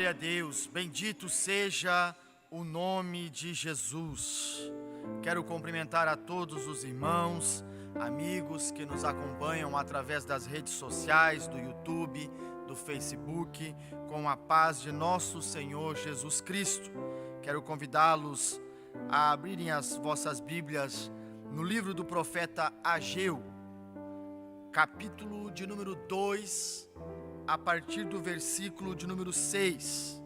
Glória a Deus, bendito seja o nome de Jesus. Quero cumprimentar a todos os irmãos, amigos que nos acompanham através das redes sociais, do YouTube, do Facebook, com a paz de nosso Senhor Jesus Cristo. Quero convidá-los a abrirem as vossas Bíblias no livro do profeta Ageu, capítulo de número 2, a partir do versículo de número 6.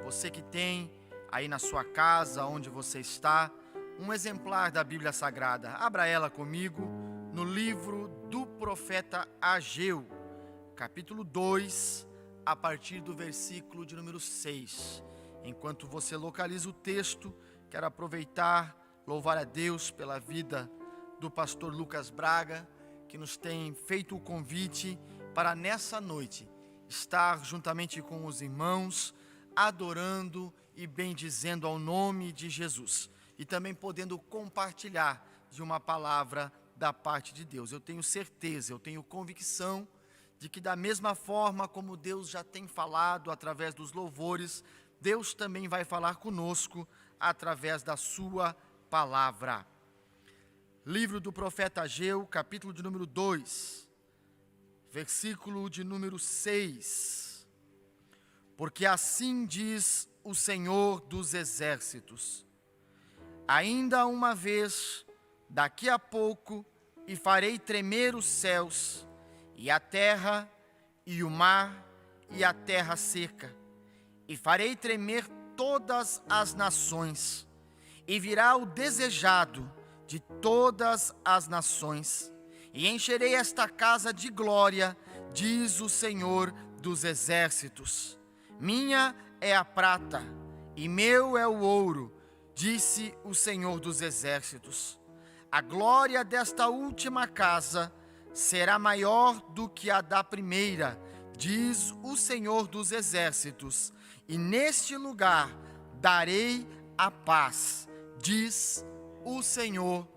Você que tem aí na sua casa, onde você está, um exemplar da Bíblia Sagrada, abra ela comigo no livro do profeta Ageu, capítulo 2, a partir do versículo de número 6. Enquanto você localiza o texto, quero aproveitar, louvar a Deus pela vida do pastor Lucas Braga, que nos tem feito o convite para nessa noite estar juntamente com os irmãos, adorando e bendizendo ao nome de Jesus, e também podendo compartilhar de uma palavra da parte de Deus. Eu tenho certeza, eu tenho convicção de que da mesma forma como Deus já tem falado através dos louvores, Deus também vai falar conosco através da sua palavra. Livro do profeta Ageu, capítulo de número 2, versículo de número 6. Porque assim diz o Senhor dos Exércitos: ainda uma vez, daqui a pouco, e farei tremer os céus, e a terra, e o mar, e a terra seca, e farei tremer todas as nações, e virá o desejado de todas as nações, e encherei esta casa de glória, diz o Senhor dos Exércitos. Minha é a prata, e meu é o ouro, disse o Senhor dos Exércitos. A glória desta última casa será maior do que a da primeira, diz o Senhor dos Exércitos. E neste lugar darei a paz, diz o Senhor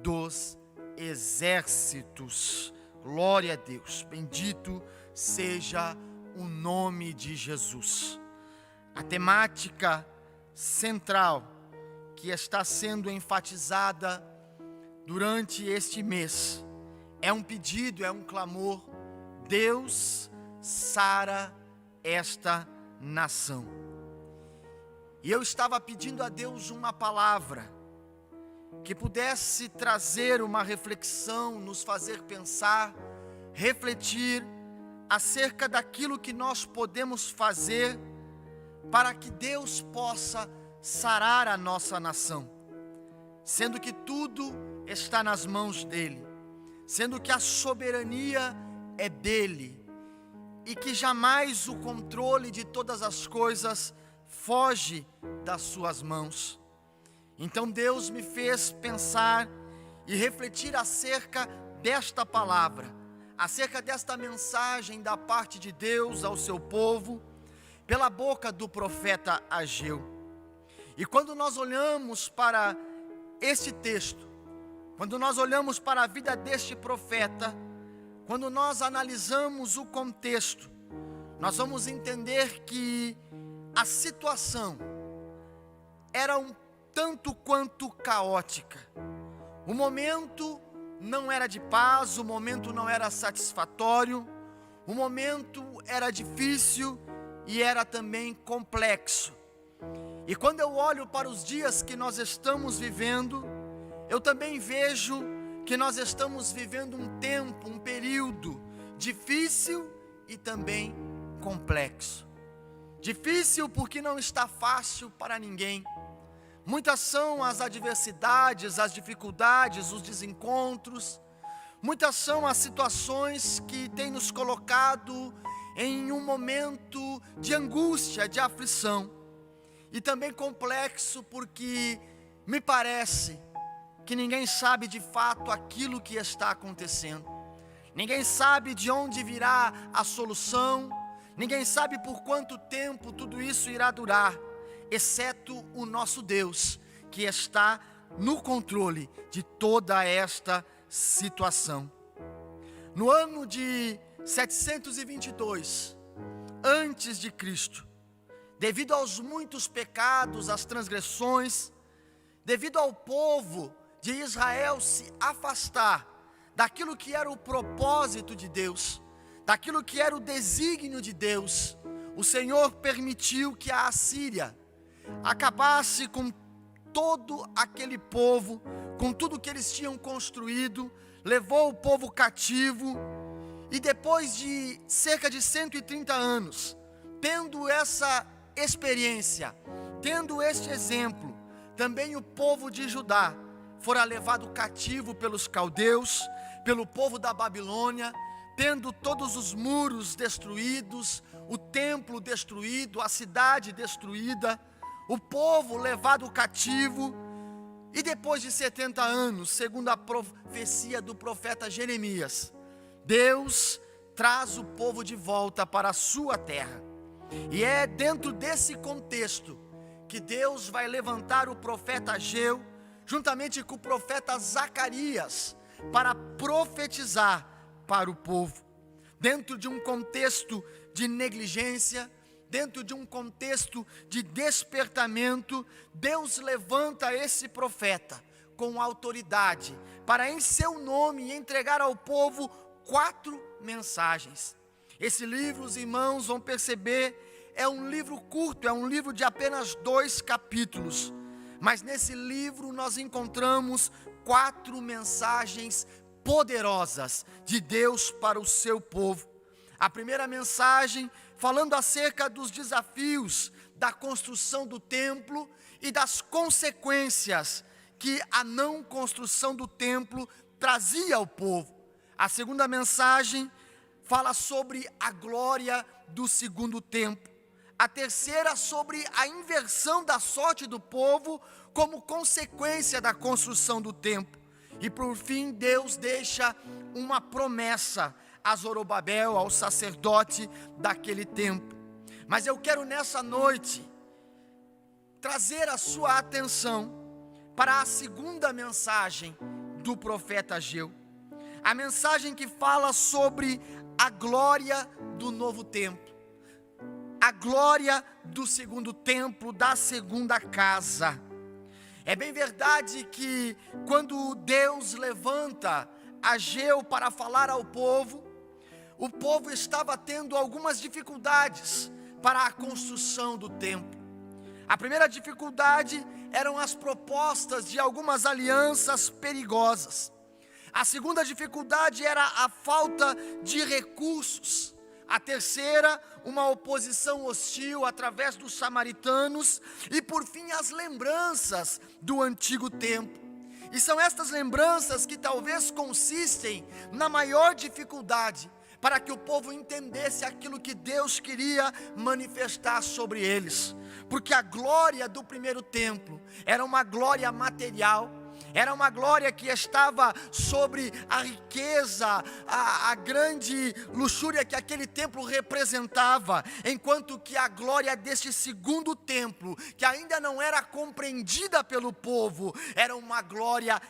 dos Exércitos. Glória a Deus, bendito seja o nome de Jesus. A temática central que está sendo enfatizada durante este mês é um pedido, é um clamor: Deus sara esta nação. E eu estava pedindo a Deus uma palavra que pudesse trazer uma reflexão, nos fazer pensar, refletir acerca daquilo que nós podemos fazer para que Deus possa sarar a nossa nação, sendo que tudo está nas mãos dEle, sendo que a soberania é dEle, e que jamais o controle de todas as coisas foge das suas mãos. Então Deus me fez pensar e refletir acerca desta palavra, acerca desta mensagem da parte de Deus ao seu povo, pela boca do profeta Ageu. E quando nós olhamos para este texto, quando nós olhamos para a vida deste profeta, quando nós analisamos o contexto, nós vamos entender que a situação era um tanto quanto caótica. O momento não era de paz, o momento não era satisfatório, o momento era difícil e era também complexo. E quando eu olho para os dias que nós estamos vivendo, eu também vejo que nós estamos vivendo um tempo, um período difícil e também complexo. Difícil porque não está fácil para ninguém. Muitas são as adversidades, as dificuldades, os desencontros. Muitas são as situações que têm nos colocado em um momento de angústia, de aflição. E também complexo porque me parece que ninguém sabe de fato aquilo que está acontecendo. Ninguém sabe de onde virá a solução. Ninguém sabe por quanto tempo tudo isso irá durar, exceto o nosso Deus, que está no controle de toda esta situação. No ano de 722, antes de Cristo, devido aos muitos pecados, às transgressões, devido ao povo de Israel se afastar daquilo que era o propósito de Deus, daquilo que era o desígnio de Deus, o Senhor permitiu que a Assíria acabasse com todo aquele povo, com tudo que eles tinham construído, levou o povo cativo, e depois de cerca de 130 anos, tendo essa experiência, tendo este exemplo, também o povo de Judá fora levado cativo pelos caldeus, pelo povo da Babilônia, tendo todos os muros destruídos, o templo destruído, a cidade destruída, o povo levado cativo. E depois de 70 anos, segundo a profecia do profeta Jeremias, Deus traz o povo de volta para a sua terra. E é dentro desse contexto que Deus vai levantar o profeta Ageu, juntamente com o profeta Zacarias, para profetizar para o povo. Dentro de um contexto de negligência, dentro de um contexto de despertamento, Deus levanta esse profeta com autoridade, para em seu nome entregar ao povo 4 mensagens. Esse livro, os irmãos vão perceber, é um livro curto, é um livro de apenas 2 capítulos. Mas nesse livro nós encontramos 4 mensagens poderosas de Deus para o seu povo. A primeira mensagem, falando acerca dos desafios da construção do templo e das consequências que a não construção do templo trazia ao povo. A segunda mensagem fala sobre a glória do segundo templo. A terceira, sobre a inversão da sorte do povo como consequência da construção do templo. E por fim, Deus deixa uma promessa a Zorobabel, ao sacerdote daquele tempo. Mas eu quero nessa noite trazer a sua atenção para a segunda mensagem do profeta Ageu. A mensagem que fala sobre a glória do novo templo, a glória do segundo templo, da segunda casa. É bem verdade que quando Deus levanta Ageu para falar ao povo, o povo estava tendo algumas dificuldades para a construção do templo. A primeira dificuldade eram as propostas de algumas alianças perigosas. A segunda dificuldade era a falta de recursos. A terceira, uma oposição hostil através dos samaritanos. E por fim, as lembranças do antigo templo. E são estas lembranças que talvez consistem na maior dificuldade para que o povo entendesse aquilo que Deus queria manifestar sobre eles. Porque a glória do primeiro templo era uma glória material, era uma glória que estava sobre a riqueza, a grande luxúria que aquele templo representava, enquanto que a glória deste segundo templo, que ainda não era compreendida pelo povo, era uma glória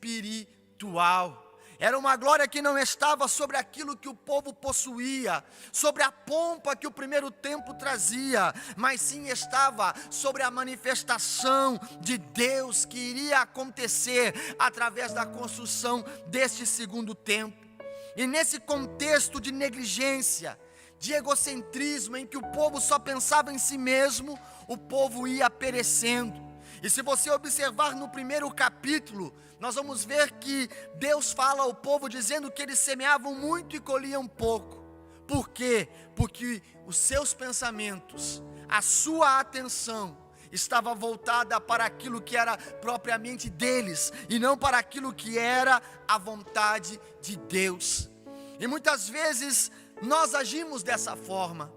espiritual. Era uma glória que não estava sobre aquilo que o povo possuía, sobre a pompa que o primeiro templo trazia, mas sim estava sobre a manifestação de Deus que iria acontecer através da construção deste segundo templo. E nesse contexto de negligência, de egocentrismo, em que o povo só pensava em si mesmo, o povo ia perecendo. E se você observar no primeiro capítulo, nós vamos ver que Deus fala ao povo dizendo que eles semeavam muito e colhiam pouco. Por quê? Porque os seus pensamentos, a sua atenção estava voltada para aquilo que era propriamente deles e não para aquilo que era a vontade de Deus. E muitas vezes nós agimos dessa forma.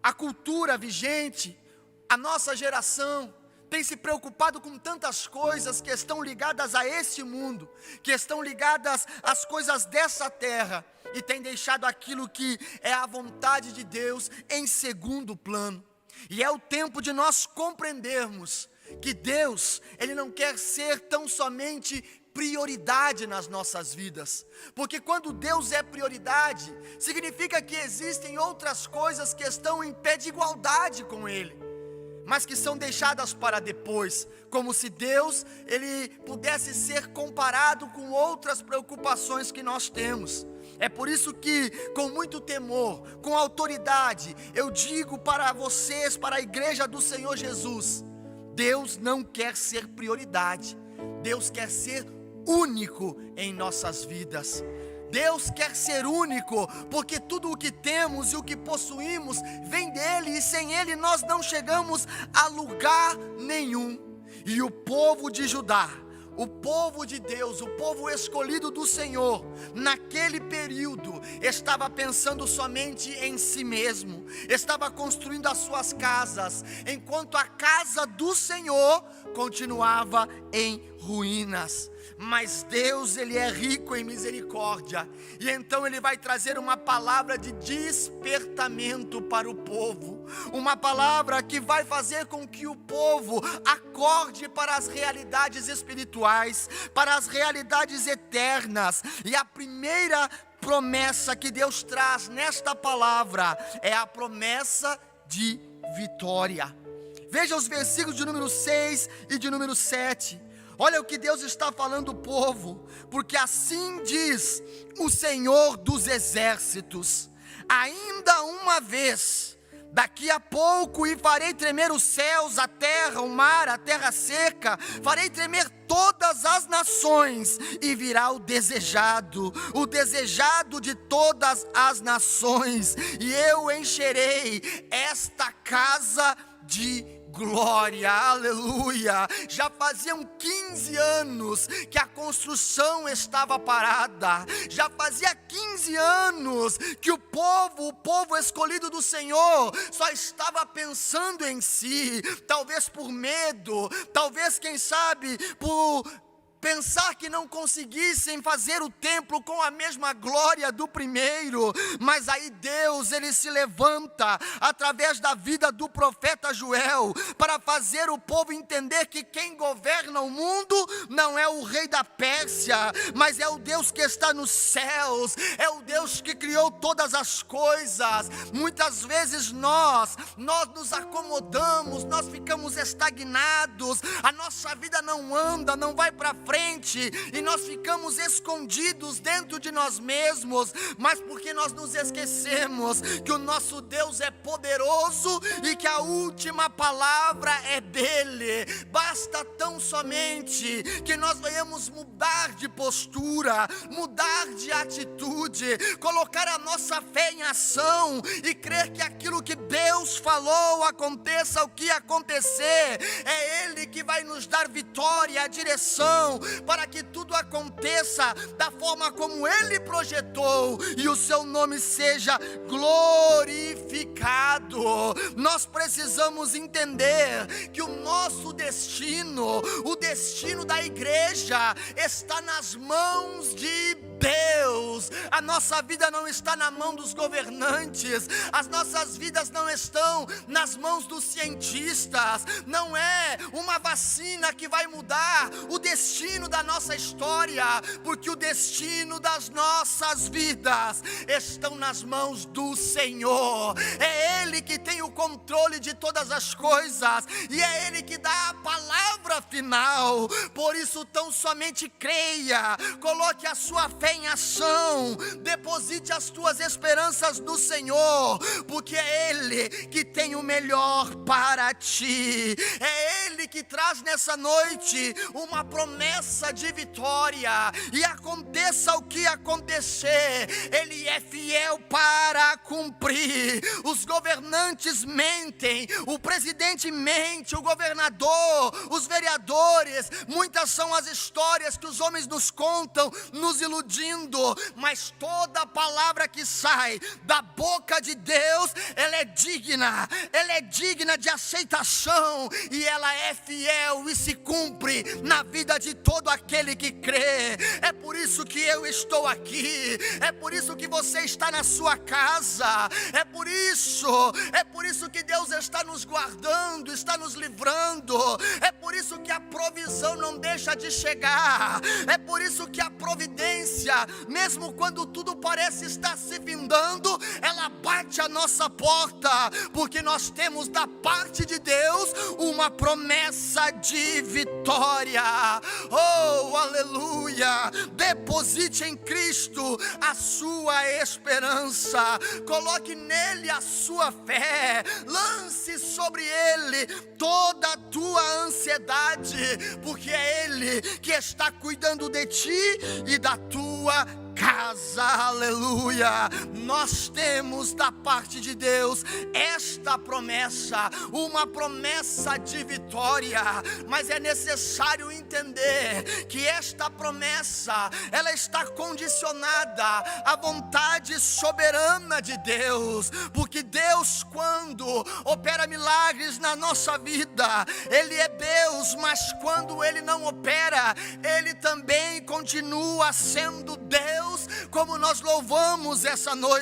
A cultura vigente, a nossa geração, tem se preocupado com tantas coisas que estão ligadas a esse mundo, que estão ligadas às coisas dessa terra, e tem deixado aquilo que é a vontade de Deus em segundo plano. E é o tempo de nós compreendermos que Deus, Ele não quer ser tão somente prioridade nas nossas vidas. Porque quando Deus é prioridade, significa que existem outras coisas que estão em pé de igualdade com Ele, mas que são deixadas para depois, como se Deus, Ele pudesse ser comparado com outras preocupações que nós temos. É por isso que, com muito temor, com autoridade, eu digo para vocês, para a igreja do Senhor Jesus: Deus não quer ser prioridade, Deus quer ser único em nossas vidas. Deus quer ser único, porque tudo o que temos e o que possuímos vem dEle, e sem Ele nós não chegamos a lugar nenhum. E o povo de Judá, o povo de Deus, o povo escolhido do Senhor, naquele período, estava pensando somente em si mesmo, estava construindo as suas casas, enquanto a casa do Senhor continuava em ruínas. Mas Deus, Ele é rico em misericórdia, e então Ele vai trazer uma palavra de despertamento para o povo, uma palavra que vai fazer com que o povo acorde para as realidades espirituais, para as realidades eternas. E a primeira promessa que Deus traz nesta palavra é a promessa de vitória. Veja os versículos de número 6 e de número 7. Olha o que Deus está falando ao povo: porque assim diz o Senhor dos exércitos, ainda uma vez, daqui a pouco, e farei tremer os céus, a terra, o mar, a terra seca, farei tremer todas as nações, e virá o desejado de todas as nações, e eu encherei esta casa de glória. Aleluia. Já faziam 15 anos que a construção estava parada, já fazia 15 anos que o povo escolhido do Senhor só estava pensando em si, talvez por medo, talvez, quem sabe, por pensar que não conseguissem fazer o templo com a mesma glória do primeiro. Mas aí Deus, Ele se levanta através da vida do profeta Joel, para fazer o povo entender que quem governa o mundo não é o rei da Pérsia, mas é o Deus que está nos céus, é o Deus que criou todas as coisas. Muitas vezes nós nos acomodamos, nós ficamos estagnados, a nossa vida não anda, não vai para frente, e nós ficamos escondidos dentro de nós mesmos, mas porque nós nos esquecemos que o nosso Deus é poderoso e que a última palavra é dele. Basta tão somente que nós venhamos mudar de postura, mudar de atitude, colocar a nossa fé em ação e crer que aquilo que Deus falou, aconteça o que acontecer, é Ele que vai nos dar vitória, a direção, para que tudo aconteça da forma como Ele projetou, e o seu nome seja glorificado. Nós precisamos entender que o nosso destino, o destino da igreja, está nas mãos de Deus. A nossa vida não está na mão dos governantes, as nossas vidas não estão nas mãos dos cientistas, não é uma vacina que vai mudar o destino da nossa história, porque o destino das nossas vidas estão nas mãos do Senhor. É Ele que tem o controle de todas as coisas, e é Ele que dá a palavra final. Por isso, tão somente creia, coloque a sua fé em ação, deposite as tuas esperanças no Senhor, porque é Ele que tem o melhor para ti. É Ele que traz nessa noite uma promessa de vitória, e aconteça o que acontecer, Ele é fiel para cumprir. Os governantes mentem, o presidente mente, o governador, os vereadores, muitas são as histórias que os homens nos contam, nos iludindo, explodindo, mas toda palavra que sai da boca de Deus, ela é digna de aceitação, e ela é fiel e se cumpre na vida de todo aquele que crê. É por isso que eu estou aqui, é por isso que você está na sua casa, é por isso que Deus está nos guardando, está nos livrando, é por isso que a provisão não deixa de chegar, é por isso que a providência, mesmo quando tudo parece estar se findando, ela bate a nossa porta, porque nós temos da parte de Deus uma promessa de vitória. Oh, aleluia! Deposite em Cristo a sua esperança, coloque nele a sua fé, lance sobre ele toda a tua ansiedade, porque é ele que está cuidando de ti e da tua casa. Aleluia! Nós temos da parte de Deus esta promessa, uma promessa de vitória, mas é necessário entender que esta promessa, ela está condicionada à vontade soberana de Deus, porque Deus, quando opera milagres na nossa vida, Ele é Deus, mas quando Ele não opera, Ele também continua sendo Deus, como nós louvamos essa noite.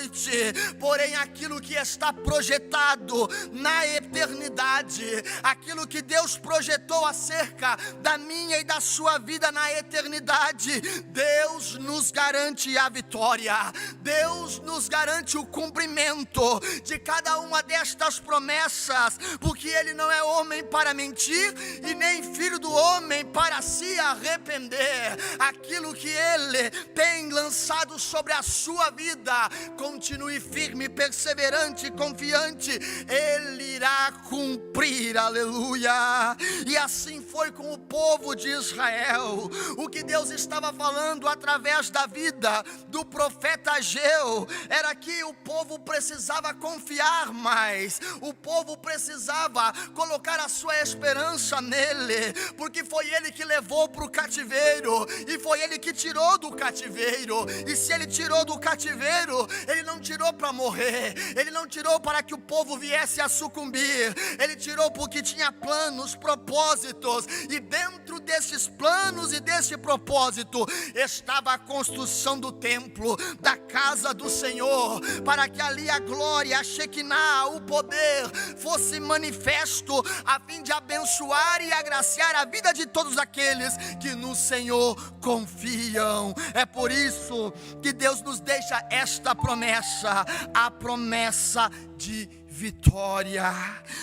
Porém, aquilo que está projetado na eternidade, aquilo que Deus projetou acerca da minha e da sua vida na eternidade, Deus nos garante a vitória, Deus nos garante o cumprimento de cada uma destas promessas, porque Ele não é homem para mentir e nem filho do homem para se arrepender. Aquilo que Ele tem lançado sobre a sua vida, continue firme, perseverante, confiante, Ele irá cumprir. Aleluia! E assim foi com o povo de Israel. O que Deus estava falando através da vida do profeta Ageu era que o povo precisava confiar mais, o povo precisava colocar a sua esperança nele, porque foi ele que levou para o cativeiro e foi ele que tirou do cativeiro. E se ele tirou do cativeiro, ele não tirou para morrer, ele não tirou para que o povo viesse a sucumbir, ele tirou porque tinha planos, propósitos, e dentro desses planos e desse propósito estava a construção do templo, da casa do Senhor, para que ali a glória, a Shekinah, o poder fosse manifesto, a fim de abençoar e agraciar a vida de todos aqueles que no Senhor confiam. É por isso que Deus nos deixa esta promessa, a promessa de vitória.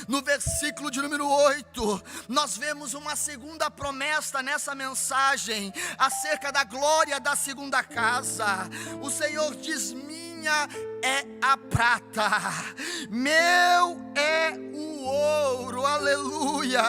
No versículo de número 8, nós vemos uma segunda promessa nessa mensagem, acerca da glória da segunda casa. O Senhor diz: minha é a prata, meu é o ouro. Aleluia!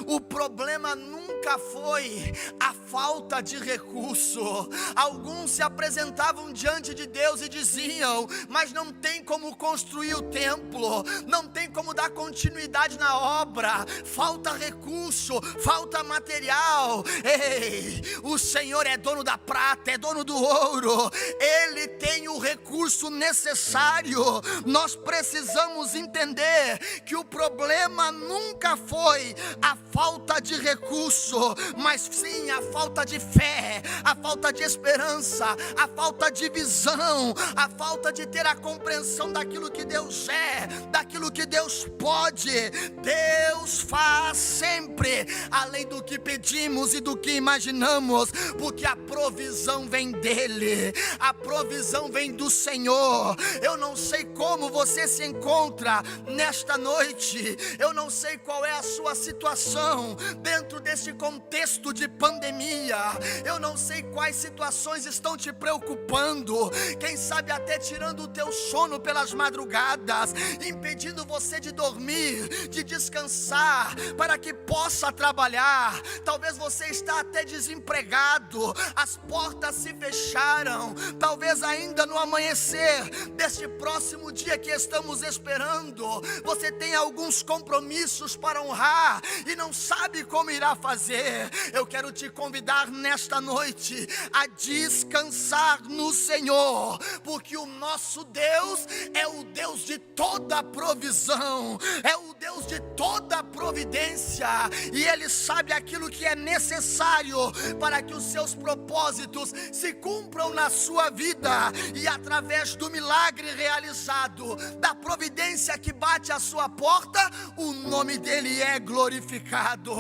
O problema nunca foi a falta de recurso. Alguns se apresentavam diante de Deus e diziam: mas não tem como construir o templo, não tem como dar continuidade na obra, falta recurso, falta material. Ei, o Senhor é dono da prata, é dono do ouro, Ele tem o recurso necessário. Nós precisamos entender que o problema nunca foi a falta de recurso, mas sim a falta de fé, a falta de esperança, a falta de visão, a falta de ter a compreensão daquilo que Deus é, daquilo que Deus pode. Deus faz sempre além do que pedimos e do que imaginamos, porque a provisão vem dEle, a provisão vem do Senhor. Eu não sei como você se encontra nesta noite, eu não sei qual é a sua situação dentro desse contexto de pandemia, eu não sei quais situações estão te preocupando, quem sabe até tirando o teu sono pelas madrugadas, impedindo você de dormir, de descansar, para que possa trabalhar. Talvez você está até desempregado, as portas se fecharam, talvez ainda no amanhecer deste próximo dia que estamos esperando, você tem alguns compromissos para honrar e não sabe como irá fazer. Eu quero te convidar convidar nesta noite a descansar no Senhor, porque o nosso Deus é o Deus de toda provisão, é o Deus de toda providência, e Ele sabe aquilo que é necessário para que os seus propósitos se cumpram na sua vida, e através do milagre realizado, da providência que bate à sua porta, o nome dele é glorificado.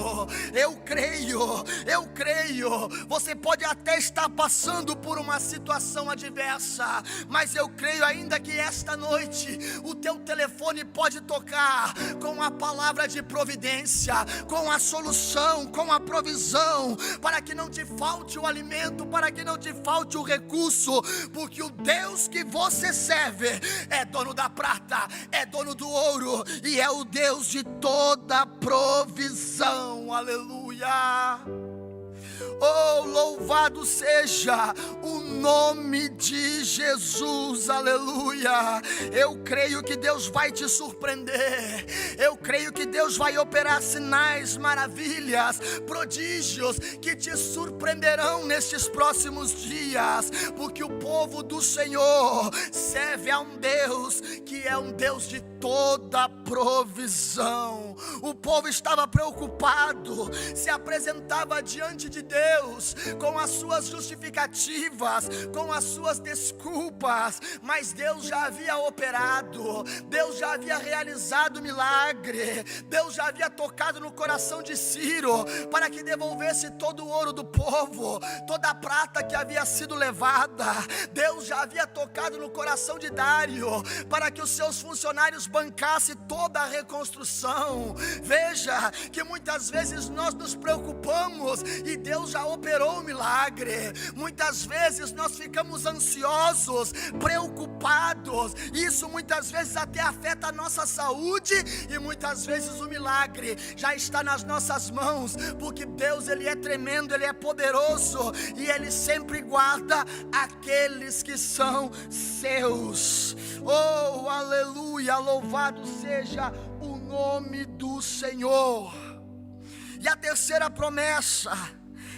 Eu creio, você pode até estar passando por uma situação adversa, mas eu creio ainda que esta noite o teu telefone pode tocar com a palavra de providência, com a solução, com a provisão, para que não te falte o alimento, para que não te falte o recurso, porque o Deus que você serve é dono da prata, é dono do ouro, e é o Deus de toda provisão. Aleluia. Oh, louvado seja o nome de Jesus, aleluia. Eu creio que Deus vai te surpreender, eu creio que Deus vai operar sinais, maravilhas, prodígios que te surpreenderão nestes próximos dias, porque o povo do Senhor serve a um Deus que é um Deus de toda provisão. O povo estava preocupado, se apresentava diante de Deus com as suas justificativas, com as suas desculpas, mas Deus já havia operado, Deus já havia realizado o milagre, Deus já havia tocado no coração de Ciro para que devolvesse todo o ouro do povo, toda a prata que havia sido levada. Deus já havia tocado no coração de Dário para que os seus funcionários bancassem toda a reconstrução. Veja que muitas vezes nós nos preocupamos e Deus já operou o milagre. Muitas vezes nós ficamos ansiosos, preocupados, isso muitas vezes até afeta a nossa saúde, e muitas vezes o milagre já está nas nossas mãos, porque Deus, Ele é tremendo, Ele é poderoso, e Ele sempre guarda aqueles que são seus. Oh, aleluia, louvado seja o nome do Senhor. E a terceira promessa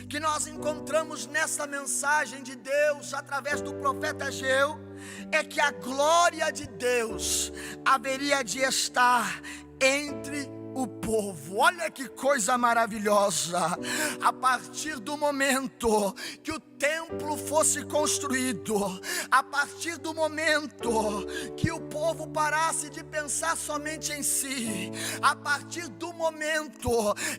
que nós encontramos nessa mensagem de Deus através do profeta Ageu é que a glória de Deus haveria de estar entre o povo. Olha que coisa maravilhosa. A partir do momento que o templo fosse construído, a partir do momento que o povo parasse de pensar somente em si, a partir do momento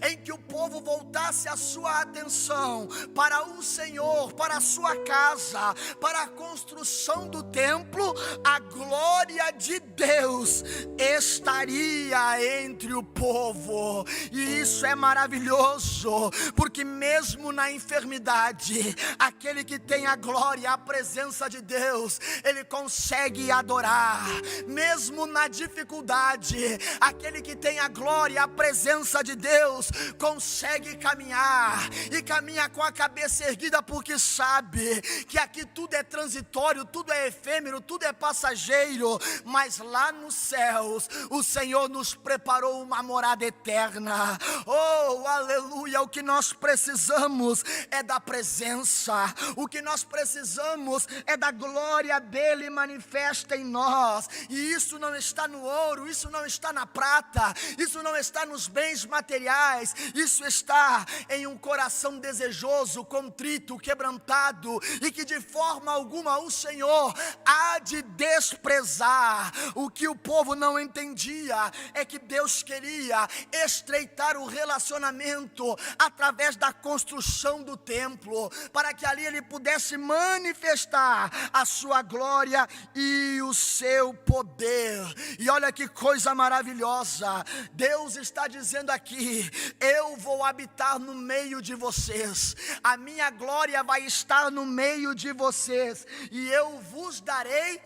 em que o povo voltasse a sua atenção para o Senhor, para a sua casa, para a construção do templo, a glória de Deus estaria entre o povo. E isso é maravilhoso, porque mesmo na enfermidade, aquele que tem a glória, a presença de Deus, ele consegue adorar. Mesmo na dificuldade, aquele que tem a glória, a presença de Deus, consegue caminhar, e caminha com a cabeça erguida, porque sabe que aqui tudo é transitório, tudo é efêmero, tudo é passageiro, mas lá nos céus o Senhor nos preparou uma morada eterna. Oh, aleluia. O que nós precisamos é da presença, o que nós precisamos é da glória dele manifesta em nós, e isso não está no ouro, isso não está na prata, isso não está nos bens materiais, isso está em um coração desejoso, contrito, quebrantado, e que de forma alguma o Senhor há de desprezar. O que o povo não entendia é que Deus queria estreitar o relacionamento através da construção do templo, para que ali ele pudesse manifestar a sua glória e o seu poder. E olha que coisa maravilhosa, Deus está dizendo aqui: eu vou habitar no meio de vocês, a minha glória vai estar no meio de vocês, e eu vos darei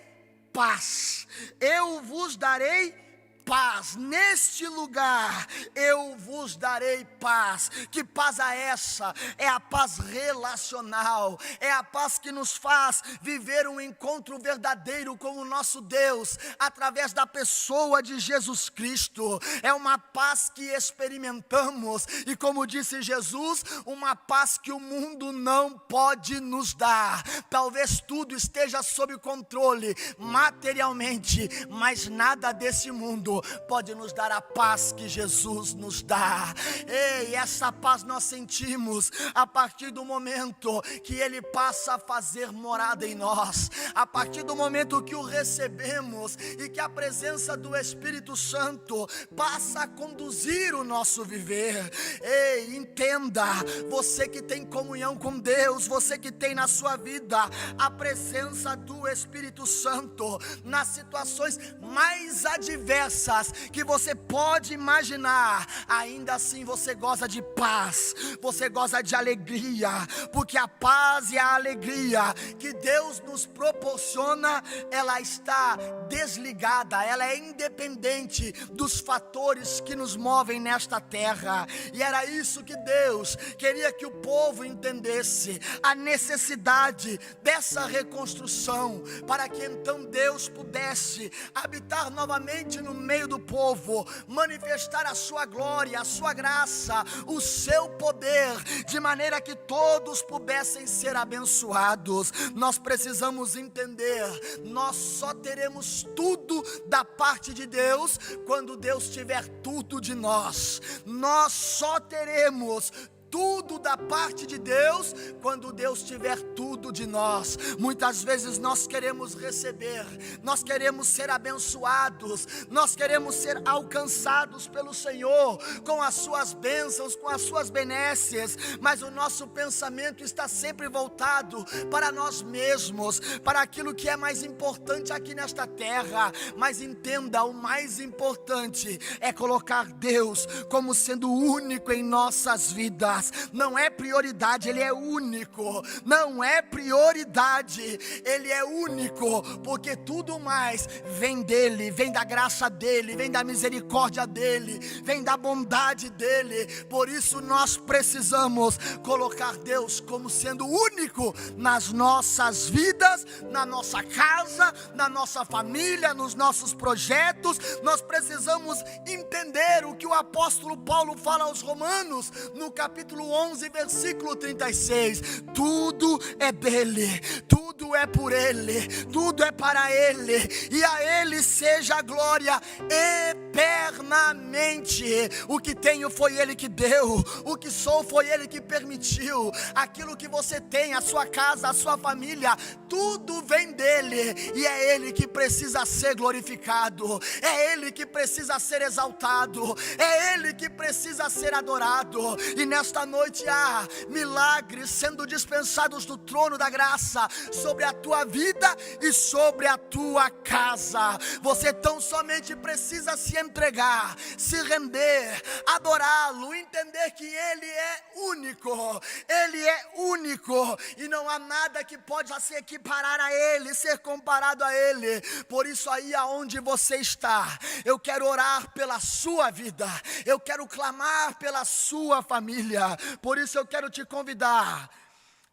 paz, eu vos darei paz. Neste lugar eu vos darei paz. Que paz é essa? É a paz relacional, é a paz que nos faz viver um encontro verdadeiro com o nosso Deus, através da pessoa de Jesus Cristo. É uma paz que experimentamos, e como disse Jesus, uma paz que o mundo não pode nos dar. Talvez tudo esteja sob controle materialmente, mas nada desse mundo pode nos dar a paz que Jesus nos dá. Ei, essa paz nós sentimos a partir do momento que Ele passa a fazer morada em nós, a partir do momento que o recebemos e que a presença do Espírito Santo passa a conduzir o nosso viver. Ei, entenda, você que tem comunhão com Deus, você que tem na sua vida a presença do Espírito Santo, nas situações mais adversas que você pode imaginar, ainda assim você goza de paz, você goza de alegria, porque a paz e a alegria que Deus nos proporciona, ela está desligada, ela é independente dos fatores que nos movem nesta terra. E era isso que Deus queria que o povo entendesse, a necessidade dessa reconstrução, para que então Deus pudesse habitar novamente no meio do povo, manifestar a sua glória, a sua graça, o seu poder, de maneira que todos pudessem ser abençoados. Nós precisamos entender, nós só teremos tudo da parte de Deus quando Deus tiver tudo de nós. Nós só teremos tudo da parte de Deus quando Deus tiver tudo de nós. Muitas vezes nós queremos receber, nós queremos ser abençoados, nós queremos ser alcançados pelo Senhor com as suas bênçãos, com as suas benesses, mas o nosso pensamento está sempre voltado para nós mesmos, para aquilo que é mais importante aqui nesta terra. Mas entenda, o mais importante é colocar Deus como sendo único em nossas vidas. Não é prioridade, Ele é único. Não é prioridade, Ele é único, porque tudo mais vem dEle, vem da graça dEle, vem da misericórdia dEle, vem da bondade dEle. Por isso nós precisamos colocar Deus como sendo único nas nossas vidas, na nossa casa, na nossa família, nos nossos projetos. Nós precisamos entender o que o apóstolo Paulo fala aos Romanos, no capítulo 11, versículo 36, tudo é dele, tudo é por ele, tudo é para ele, e a ele seja a glória eternamente. O que tenho foi ele que deu, o que sou foi ele que permitiu. Aquilo que você tem, a sua casa, a sua família, tudo vem dele, e é ele que precisa ser glorificado, é ele que precisa ser exaltado, é ele que precisa ser adorado. E nesta noite há milagres sendo dispensados do trono da graça sobre a tua vida e sobre a tua casa. Você tão somente precisa se entregar, se render, adorá-lo, entender que Ele é único, Ele é único, e não há nada que possa se equiparar a Ele, ser comparado a Ele. Por isso, aí aonde você está, eu quero orar pela sua vida, eu quero clamar pela sua família. Por isso eu quero te convidar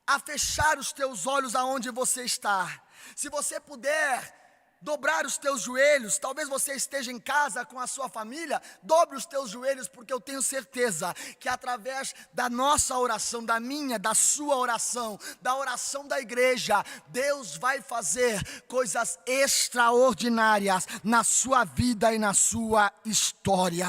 a fechar os teus olhos aonde você está. Se você puder dobrar os teus joelhos, talvez você esteja em casa com a sua família, dobre os teus joelhos, porque eu tenho certeza que através da nossa oração, da minha, da sua oração, da oração da igreja, Deus vai fazer coisas extraordinárias na sua vida e na sua história.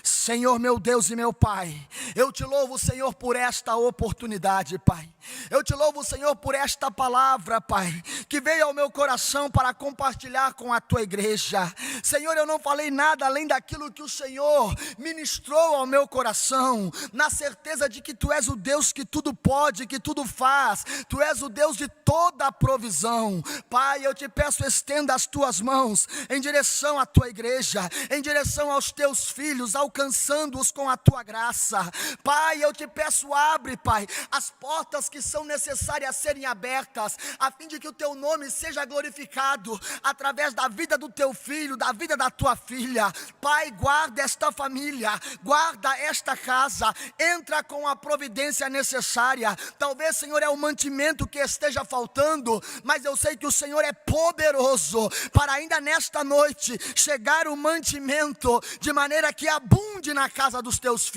Senhor, meu Deus e meu Pai, eu te louvo, Senhor, por esta oportunidade, Pai. Eu te louvo, Senhor, por esta palavra, Pai, que veio ao meu coração para compartilhar com a tua igreja. Senhor, eu não falei nada além daquilo que o Senhor ministrou ao meu coração, na certeza de que tu és o Deus que tudo pode, que tudo faz. Tu és o Deus de toda a provisão. Pai, eu te peço, estenda as tuas mãos em direção à tua igreja, em direção aos teus filhos, alcançando alcançando-os com a tua graça. Pai, eu te peço, abre, Pai, as portas que são necessárias serem abertas, a fim de que o teu nome seja glorificado através da vida do teu filho, da vida da tua filha. Pai, guarda esta família, guarda esta casa, entra com a providência necessária. Talvez, Senhor, é o mantimento que esteja faltando, mas eu sei que o Senhor é poderoso para ainda nesta noite chegar o mantimento de maneira que abunde na casa dos teus filhos.